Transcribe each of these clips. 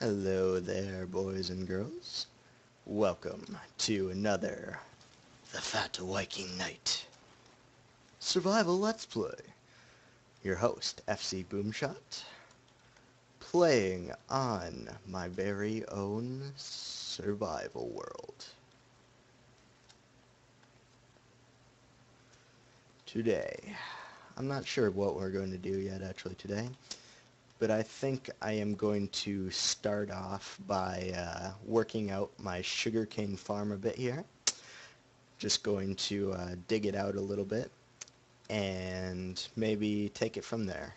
Hello there, boys and girls. Welcome to another The Fat Wiking Night Survival Let's Play. Your host, FC Boomshot, playing on my very own survival world. Today, I'm not sure what we're going to do yet actually today, but I think I am going to start off by working out my sugarcane farm a bit here. Just going to dig it out a little bit and maybe take it from there.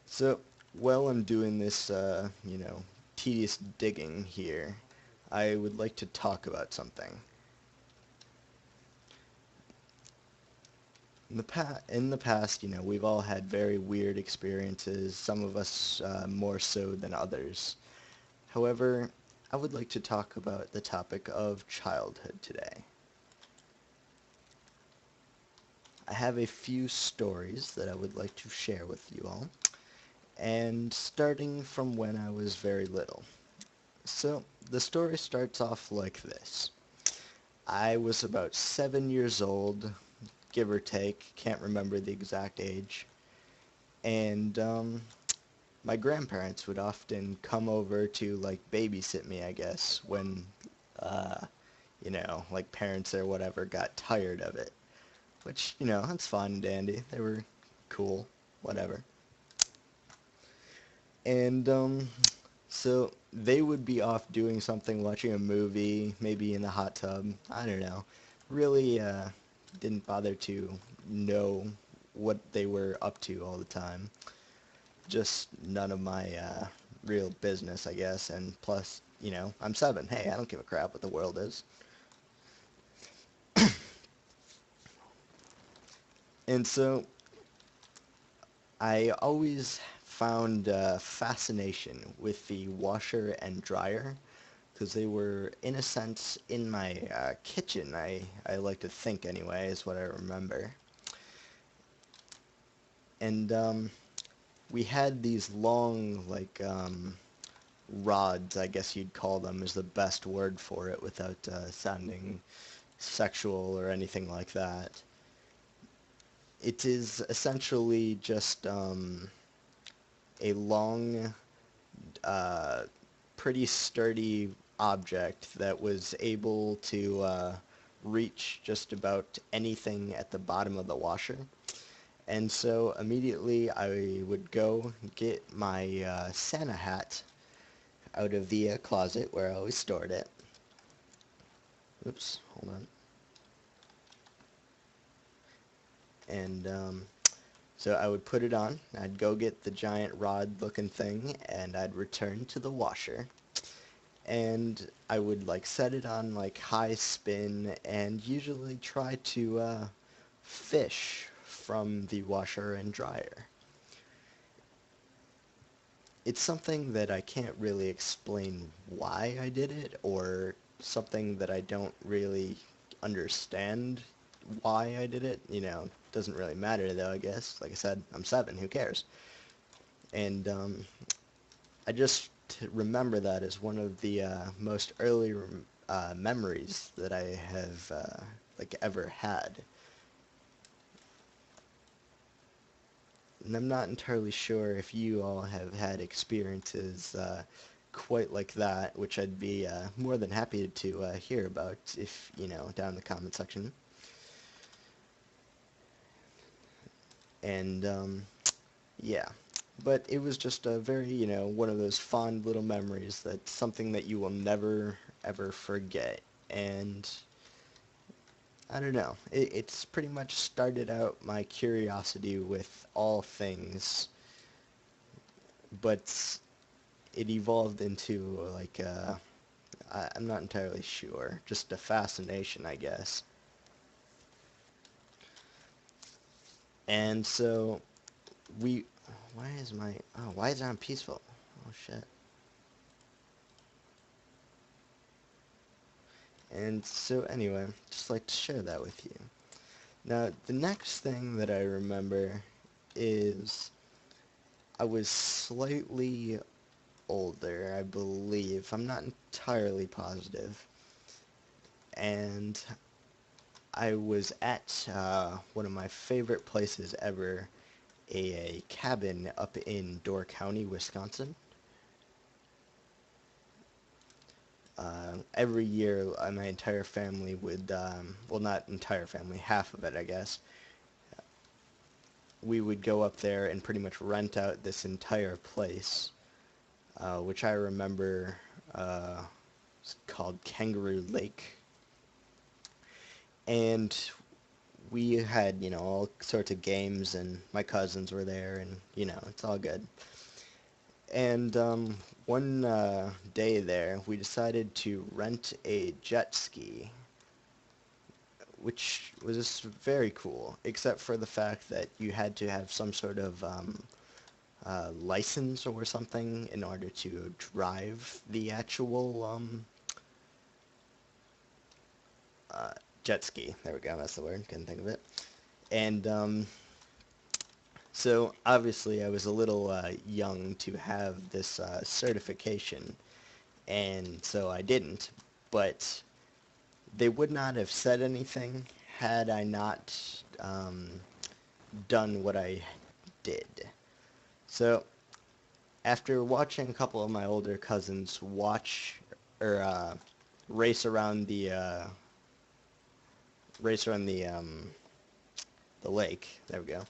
So while I'm doing this, tedious digging here, I would like to talk about something. In the past, we've all had very weird experiences, some of us more so than others. However, I would like to talk about the topic of childhood today. I have a few stories that I would like to share with you all, and starting from when I was very little. So, the story starts off like this. I was about 7 years old, give or take, can't remember the exact age, and my grandparents would often come over to like babysit me, I guess, when like parents or whatever got tired of it. Which, that's fine and dandy. They were cool, whatever. And so they would be off doing something, watching a movie, maybe in the hot tub, I don't know. Really didn't bother to know what they were up to all the time. Just none of my real business, I guess. And plus, I'm 7. Hey, I don't give a crap what the world is. And so I always found fascination with the washer and dryer because they were, in a sense, in my kitchen. I like to think, anyway, is what I remember. And we had these long, like, rods, I guess you'd call them, is the best word for it without sounding sexual or anything like that. It is essentially just a long, uh, pretty sturdy object that was able to reach just about anything at the bottom of the washer. And so immediately I would go get my Santa hat out of the closet where I always stored it. Oops, hold on. And so I would put it on, I'd go get the giant rod looking thing, and I'd return to the washer. And I would like set it on like high spin and usually try to fish from the washer and dryer. It's something that I can't really explain why I did it, or something that I don't really understand why I did it. Doesn't really matter though, I guess. Like I said, I'm 7, who cares? And I just remember that as one of the most early memories that I have like ever had. And I'm not entirely sure if you all have had experiences quite like that, which I'd be more than happy to hear about if, down in the comment section. And yeah, but it was just a very, one of those fond little memories, that's something that you will never ever forget. And I don't know, it's pretty much started out my curiosity with all things, but it evolved into like I'm not entirely sure, just a fascination, I guess. And so we, why is it on peaceful? Oh shit. And so anyway, just like to share that with you. Now, the next thing that I remember is I was slightly older, I believe. I'm not entirely positive. And I was at one of my favorite places ever, a cabin up in Door County, Wisconsin. Every year, my entire family would, well, not entire family, half of it, I guess, we would go up there and pretty much rent out this entire place, which I remember it's called Kangaroo Lake. And we had, all sorts of games, and my cousins were there, and, it's all good. And one day there, we decided to rent a jet ski, which was just very cool, except for the fact that you had to have some sort of license or something in order to drive the actual uh, jet ski. There we go, that's the word, couldn't think of it. And so obviously I was a little young to have this certification, and so I didn't, but they would not have said anything had I not done what I did. So after watching a couple of my older cousins watch or race around the lake, there we go,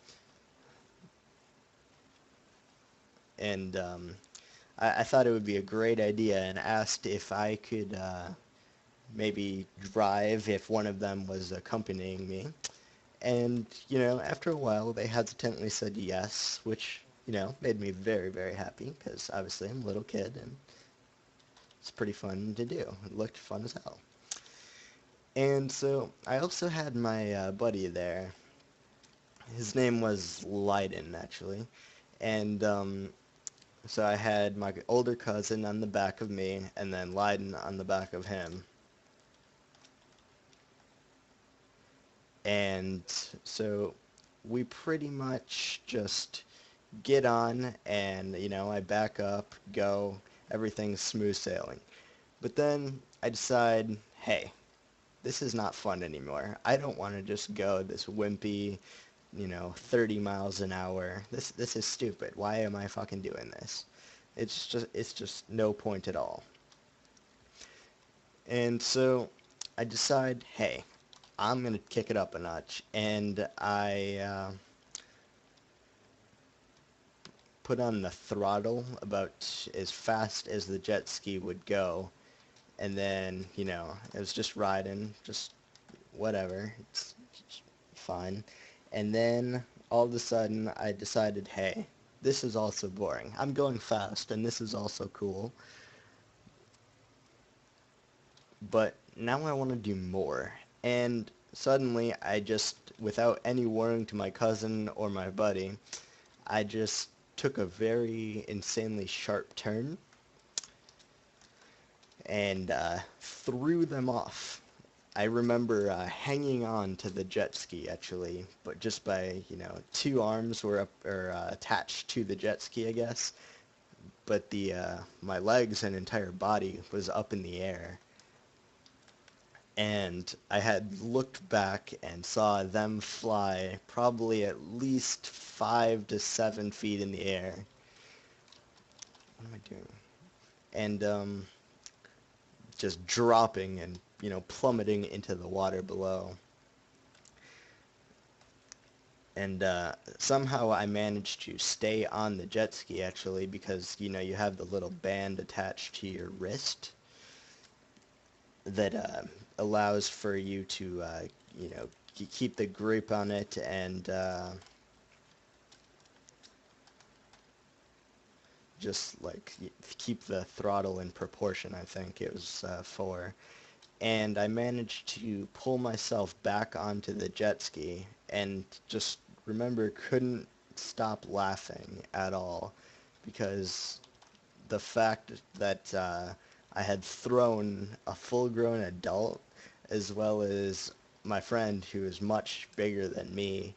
and I thought it would be a great idea and asked if I could maybe drive if one of them was accompanying me. And, after a while, they hesitantly said yes, which, made me very, very happy, because obviously I'm a little kid, and it's pretty fun to do. It looked fun as hell. And so I also had my buddy there. His name was Leiden, actually. And so I had my older cousin on the back of me, and then Leiden on the back of him. And so we pretty much just get on and, I back up, go, everything's smooth sailing. But then I decide, hey, this is not fun anymore. I don't want to just go this wimpy, 30 miles an hour. This is stupid. Why am I fucking doing this? It's just no point at all. And so I decide, hey, I'm gonna kick it up a notch, and I put on the throttle about as fast as the jet ski would go, and then, it was just riding, just whatever, it's fine. And then all of a sudden I decided, hey, this is also boring. I'm going fast, and this is also cool, but now I want to do more. And suddenly I just, without any warning to my cousin or my buddy, I just took a very insanely sharp turn and threw them off. I remember hanging on to the jet ski, actually, but just by, two arms were up or attached to the jet ski, I guess. But the my legs and entire body was up in the air. And I had looked back and saw them fly probably at least 5 to 7 feet in the air. What am I doing? And just dropping and, plummeting into the water below. And somehow I managed to stay on the jet ski, actually, because, you have the little band attached to your wrist that allows for you to, keep the grip on it and just, like, keep the throttle in proportion, I think it was for. And I managed to pull myself back onto the jet ski and just remember couldn't stop laughing at all because the fact that I had thrown a full-grown adult as well as my friend who is much bigger than me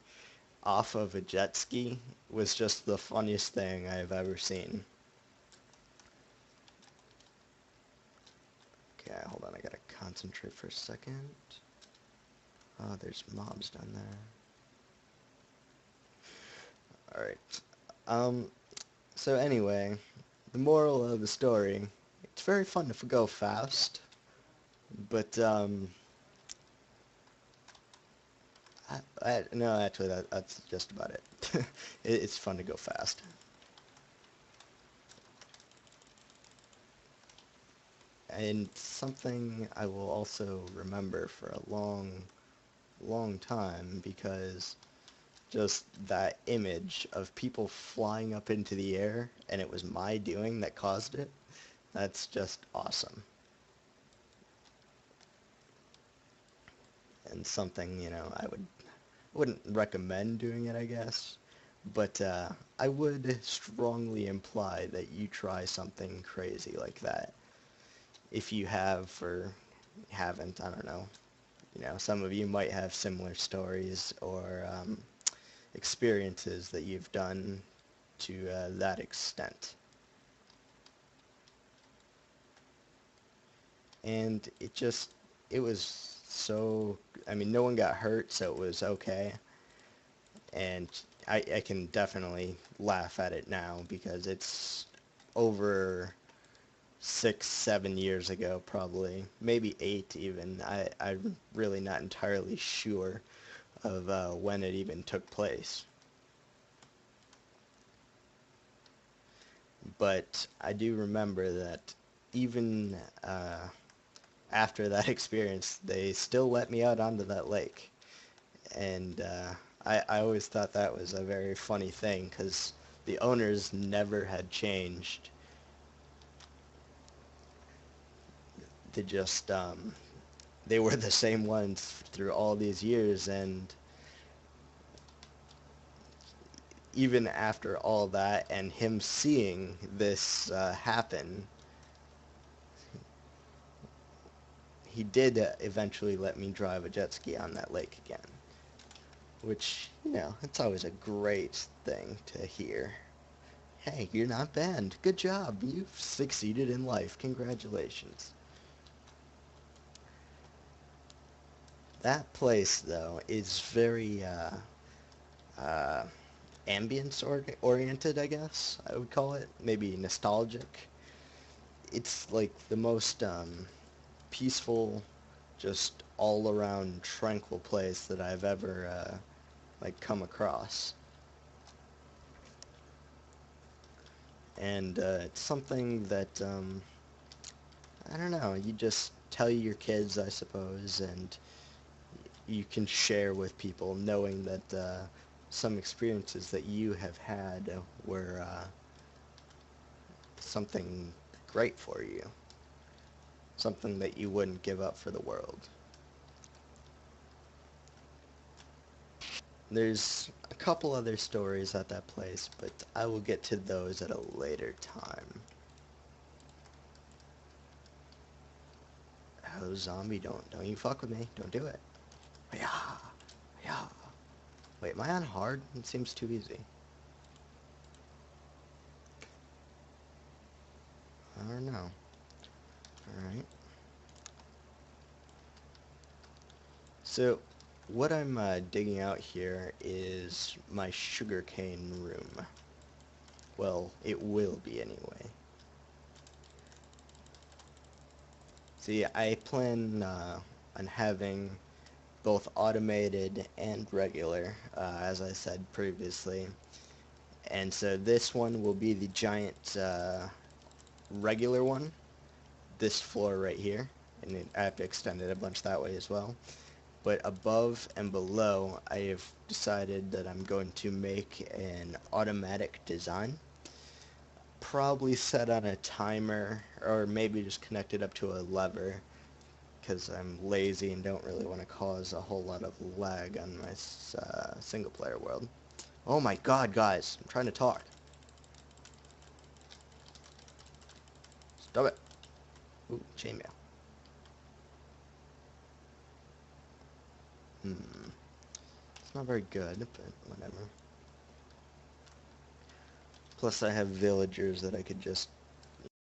off of a jet ski was just the funniest thing I've ever seen. Okay, hold on, I gotta concentrate for a second. Oh, there's mobs down there. Alright. So anyway, the moral of the story, it's very fun to go fast, but, no, actually, that's just about it. It's fun to go fast. And something I will also remember for a long, long time, because just that image of people flying up into the air and it was my doing that caused it, that's just awesome. And something, I wouldn't recommend doing it, I guess, but I would strongly imply that you try something crazy like that. If you have or haven't, I don't know. Some of you might have similar stories or experiences that you've done to that extent. And it was so, I mean, no one got hurt, so it was okay. And I can definitely laugh at it now because it's over 6, 7 years ago, probably, maybe 8 even. I'm really not entirely sure of when it even took place. But I do remember that even after that experience, they still let me out onto that lake. And I always thought that was a very funny thing because the owners never had changed. They just, they were the same ones through all these years, and even after all that and him seeing this happen, he did eventually let me drive a jet ski on that lake again. Which, it's always a great thing to hear. Hey, you're not banned. Good job. You've succeeded in life. Congratulations. That place, though, is very uh, ambience-oriented, I guess I would call it. Maybe nostalgic. It's like the most peaceful, just all-around tranquil place that I've ever come across. And it's something that I don't know, you just tell your kids, I suppose, and you can share with people knowing that some experiences that you have had were something great for you, something that you wouldn't give up for the world. There's a couple other stories at that place, but I will get to those at a later time. Oh, zombie, don't you fuck with me. Don't do it. Yeah, yeah. Wait, am I on hard? It seems too easy. I don't know. Alright. So, what I'm digging out here is my sugarcane room. Well, it will be anyway. See, I plan on having both automated and regular, as I said previously. And so this one will be the giant regular one, this floor right here, and I have to extend it a bunch that way as well. But above and below, I have decided that I'm going to make an automatic design. Probably set on a timer, or maybe just connect it up to a lever, because I'm lazy and don't really want to cause a whole lot of lag on my single player world. Oh my god, guys, I'm trying to talk. Stop it. Ooh, chainmail. Hmm. not very good, but whatever. Plus I have villagers that I could just